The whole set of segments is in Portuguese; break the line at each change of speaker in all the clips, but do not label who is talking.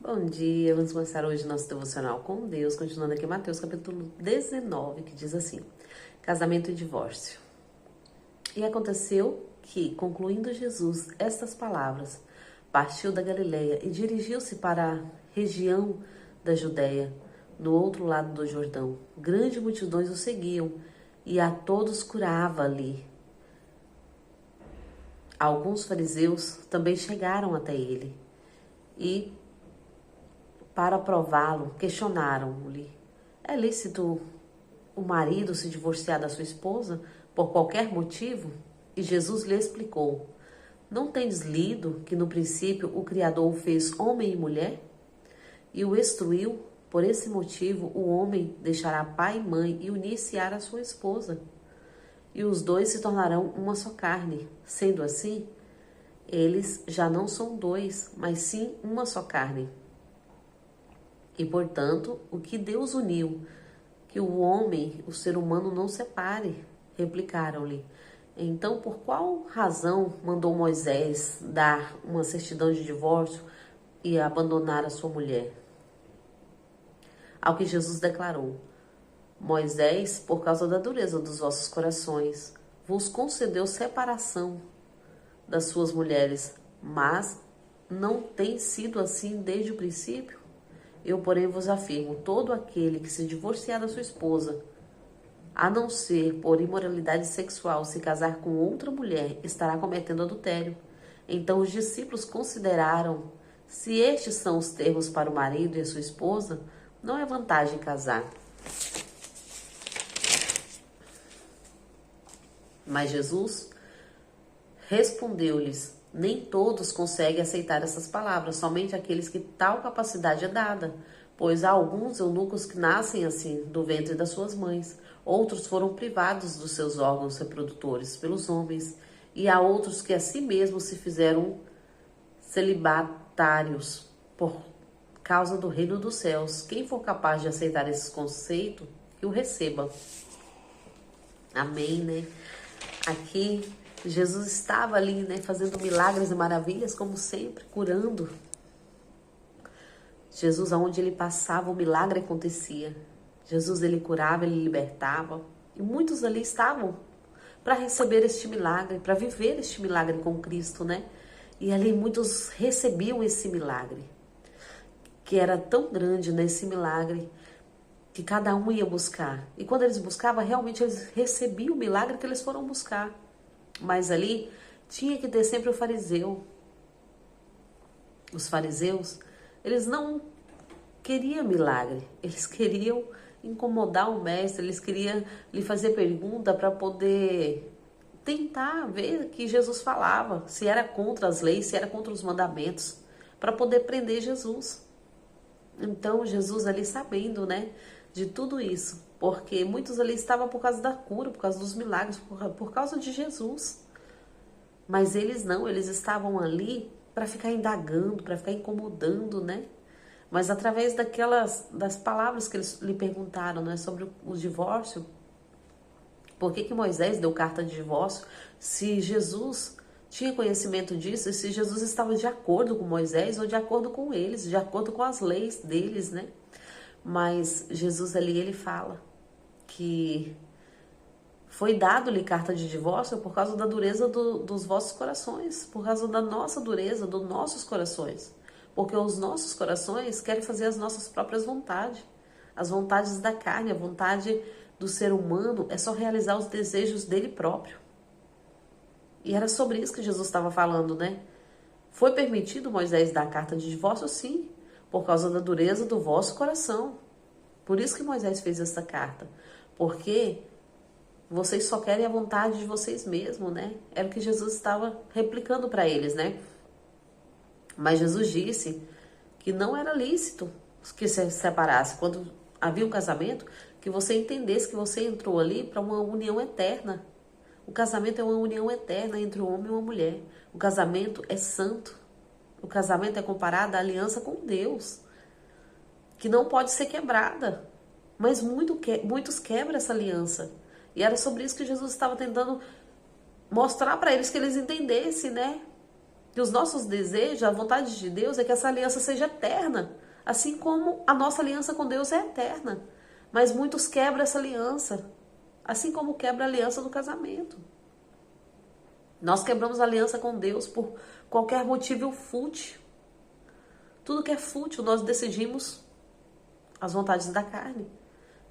Bom dia, vamos começar hoje nosso devocional com Deus, continuando aqui em Mateus capítulo 19, que diz assim: casamento e divórcio. E aconteceu que, concluindo Jesus estas palavras, partiu da Galileia e dirigiu-se para a região da Judéia, no outro lado do Jordão. Grandes multidões o seguiam e a todos curava ali. Alguns fariseus também chegaram até ele e, para prová-lo, questionaram-lhe: é lícito o marido se divorciar da sua esposa por qualquer motivo? E Jesus lhe explicou: não tendes lido que no princípio o Criador o fez homem e mulher? E o instruiu: por esse motivo o homem deixará pai e mãe e unir-se-á à sua esposa, e os dois se tornarão uma só carne. Sendo assim, eles já não são dois, mas sim uma só carne. E, portanto, o que Deus uniu, que o homem, o ser humano, não separe. Replicaram-lhe: então, por qual razão mandou Moisés dar uma certidão de divórcio e abandonar a sua mulher? Ao que Jesus declarou: Moisés, por causa da dureza dos vossos corações, vos concedeu separação das suas mulheres, mas não tem sido assim desde o princípio? Eu, porém, vos afirmo: todo aquele que se divorciar da sua esposa, a não ser por imoralidade sexual, se casar com outra mulher, estará cometendo adultério. Então os discípulos consideraram: se estes são os termos para o marido e a sua esposa, não é vantagem casar. Mas Jesus respondeu-lhes: nem todos conseguem aceitar essas palavras, somente aqueles que tal capacidade é dada. Pois há alguns eunucos que nascem assim, do ventre das suas mães. Outros foram privados dos seus órgãos reprodutores pelos homens. E há outros que a si mesmos se fizeram celibatários por causa do reino dos céus. Quem for capaz de aceitar esse conceito, que o receba. Amém, né? Aqui Jesus estava ali, né, fazendo milagres e maravilhas, como sempre, curando. Jesus, aonde ele passava, o milagre acontecia. Jesus, ele curava, ele libertava. E muitos ali estavam para receber este milagre, para viver este milagre com Cristo, né? E ali muitos recebiam esse milagre, que era tão grande, né, esse milagre, que cada um ia buscar. E quando eles buscavam, realmente eles recebiam o milagre que eles foram buscar. Mas ali tinha que ter sempre o fariseu. Os fariseus, eles não queriam milagre, eles queriam incomodar o mestre, eles queriam lhe fazer pergunta para poder tentar ver o que Jesus falava, se era contra as leis, se era contra os mandamentos, para poder prender Jesus. Então Jesus ali sabendo, né, de tudo isso, porque muitos ali estavam por causa da cura, por causa dos milagres, por causa de Jesus. Mas eles não, eles estavam ali para ficar indagando, para ficar incomodando, né? Mas através das palavras que eles lhe perguntaram, né, sobre o divórcio, por que Moisés deu carta de divórcio, se Jesus tinha conhecimento disso, e se Jesus estava de acordo com Moisés ou de acordo com eles, de acordo com as leis deles, né? Mas Jesus ali, ele fala que foi dado-lhe carta de divórcio por causa da dureza dos vossos corações, por causa da nossa dureza, dos nossos corações. Porque os nossos corações querem fazer as nossas próprias vontades, as vontades da carne, a vontade do ser humano é só realizar os desejos dele próprio. E era sobre isso que Jesus estava falando, né? Foi permitido Moisés dar a carta de divórcio? Sim, por causa da dureza do vosso coração. Por isso que Moisés fez essa carta. Porque vocês só querem a vontade de vocês mesmos, né? Era o que Jesus estava replicando para eles, né? Mas Jesus disse que não era lícito que se separasse. Quando havia um casamento, que você entendesse que você entrou ali para uma união eterna. O casamento é uma união eterna entre um homem e uma mulher. O casamento é santo. O casamento é comparado à aliança com Deus, que não pode ser quebrada. Mas muitos quebram essa aliança. E era sobre isso que Jesus estava tentando mostrar para eles, que eles entendessem, né? que os nossos desejos, a vontade de Deus é que essa aliança seja eterna, assim como a nossa aliança com Deus é eterna. Mas muitos quebram essa aliança, assim como quebra a aliança do casamento. Nós quebramos a aliança com Deus por qualquer motivo fútil. Tudo que é fútil, nós decidimos as vontades da carne.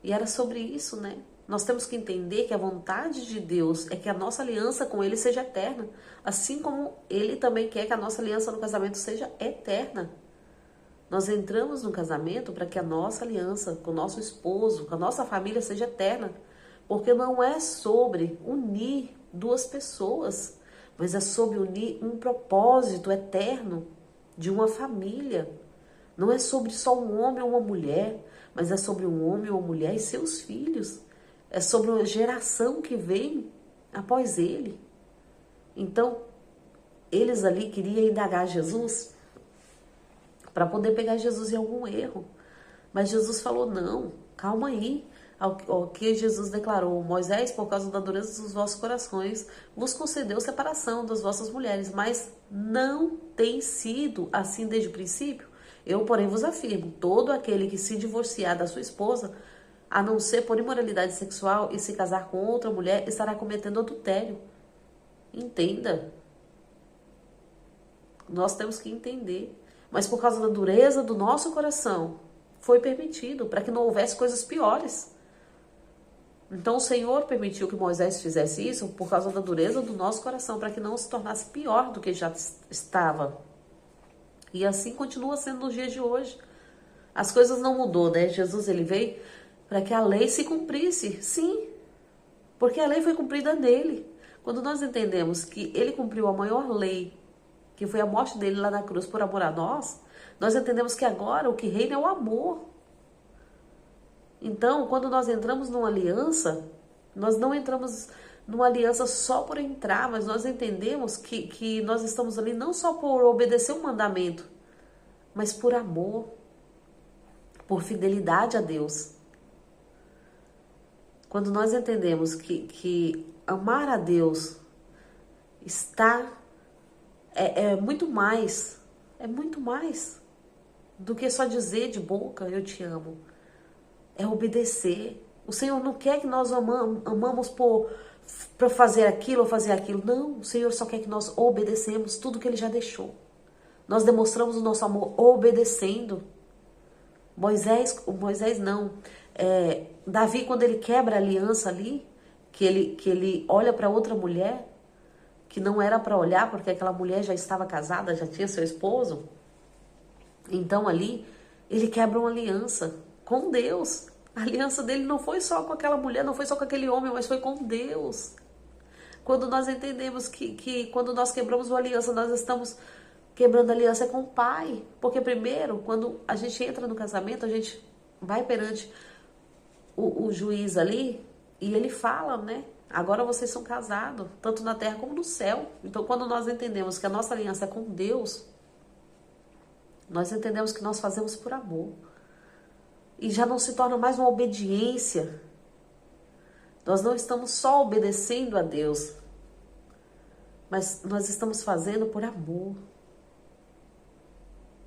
E era sobre isso, né? Nós temos que entender que a vontade de Deus é que a nossa aliança com Ele seja eterna. Assim como Ele também quer que a nossa aliança no casamento seja eterna. Nós entramos no casamento para que a nossa aliança com o nosso esposo, com a nossa família seja eterna. Porque não é sobre unir duas pessoas, mas é sobre unir um propósito eterno de uma família. Não é sobre só um homem ou uma mulher, mas é sobre um homem ou uma mulher e seus filhos. É sobre uma geração que vem após ele. Então, eles ali queriam indagar Jesus para poder pegar Jesus em algum erro. Mas Jesus falou, não, calma aí. Ao que Jesus declarou, Moisés, por causa da dureza dos vossos corações, vos concedeu separação das vossas mulheres, mas não tem sido assim desde o princípio. Eu, porém, vos afirmo, todo aquele que se divorciar da sua esposa, a não ser por imoralidade sexual e se casar com outra mulher, estará cometendo adultério. Entenda. Nós temos que entender. Mas por causa da dureza do nosso coração, foi permitido para que não houvesse coisas piores. Então o Senhor permitiu que Moisés fizesse isso por causa da dureza do nosso coração, para que não se tornasse pior do que já estava. E assim continua sendo nos dias de hoje. As coisas não mudou, né? Jesus, ele veio para que a lei se cumprisse. Sim, porque a lei foi cumprida nele. Quando nós entendemos que ele cumpriu a maior lei, que foi a morte dele lá na cruz por amor a nós, nós entendemos que agora o que reina é o amor. Então, quando nós entramos numa aliança, nós não entramos numa aliança só por entrar, mas nós entendemos que nós estamos ali não só por obedecer um mandamento, mas por amor, por fidelidade a Deus. Quando nós entendemos que amar a Deus é muito mais do que só dizer de boca, eu te amo. É obedecer. O Senhor não quer que nós amamos para fazer aquilo ou fazer aquilo. Não, o Senhor só quer que nós obedecemos tudo que Ele já deixou. Nós demonstramos o nosso amor obedecendo. Davi, quando ele quebra a aliança ali, que ele olha para outra mulher, que não era para olhar, porque aquela mulher já estava casada, já tinha seu esposo. Então ali, ele quebra uma aliança com Deus. A aliança dele não foi só com aquela mulher, não foi só com aquele homem, mas foi com Deus. Quando nós entendemos que quando nós quebramos uma aliança, nós estamos quebrando a aliança com o Pai. Porque primeiro, quando a gente entra no casamento, a gente vai perante o juiz ali e ele fala, né? Agora vocês são casados, tanto na terra como no céu. Então, quando nós entendemos que a nossa aliança é com Deus, nós entendemos que nós fazemos por amor. E já não se torna mais uma obediência. Nós não estamos só obedecendo a Deus, mas nós estamos fazendo por amor,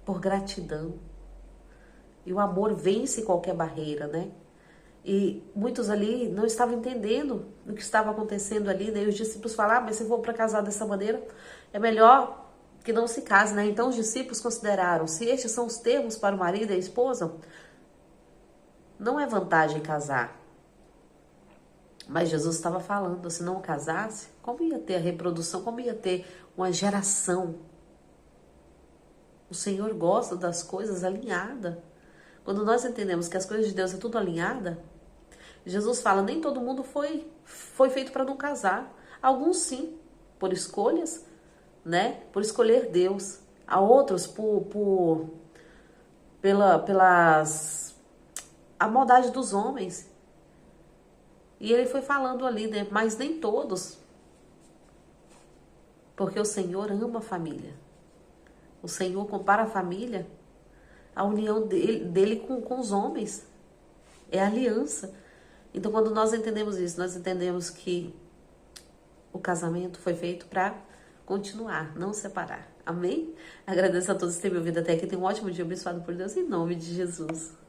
por gratidão. E o amor vence qualquer barreira, né? E muitos ali não estavam entendendo o que estava acontecendo ali. Daí os discípulos falaram, mas se for para casar dessa maneira, é melhor que não se case, né? Então os discípulos consideraram, se estes são os termos para o marido e a esposa, não é vantagem casar. Mas Jesus estava falando, se não casasse, como ia ter a reprodução, como ia ter uma geração? O Senhor gosta das coisas alinhadas. Quando nós entendemos que as coisas de Deus é tudo alinhada, Jesus fala, nem todo mundo foi feito para não casar. Alguns sim, por escolhas, né? Por escolher Deus. Há outros a maldade dos homens. E ele foi falando ali, né? Mas nem todos. Porque o Senhor ama a família. O Senhor compara a família, a união dele com os homens. É a aliança. Então, quando nós entendemos isso, nós entendemos que o casamento foi feito para continuar, não separar. Amém? Agradeço a todos que têm me ouvido até aqui. Tenham um ótimo dia abençoado por Deus, em nome de Jesus.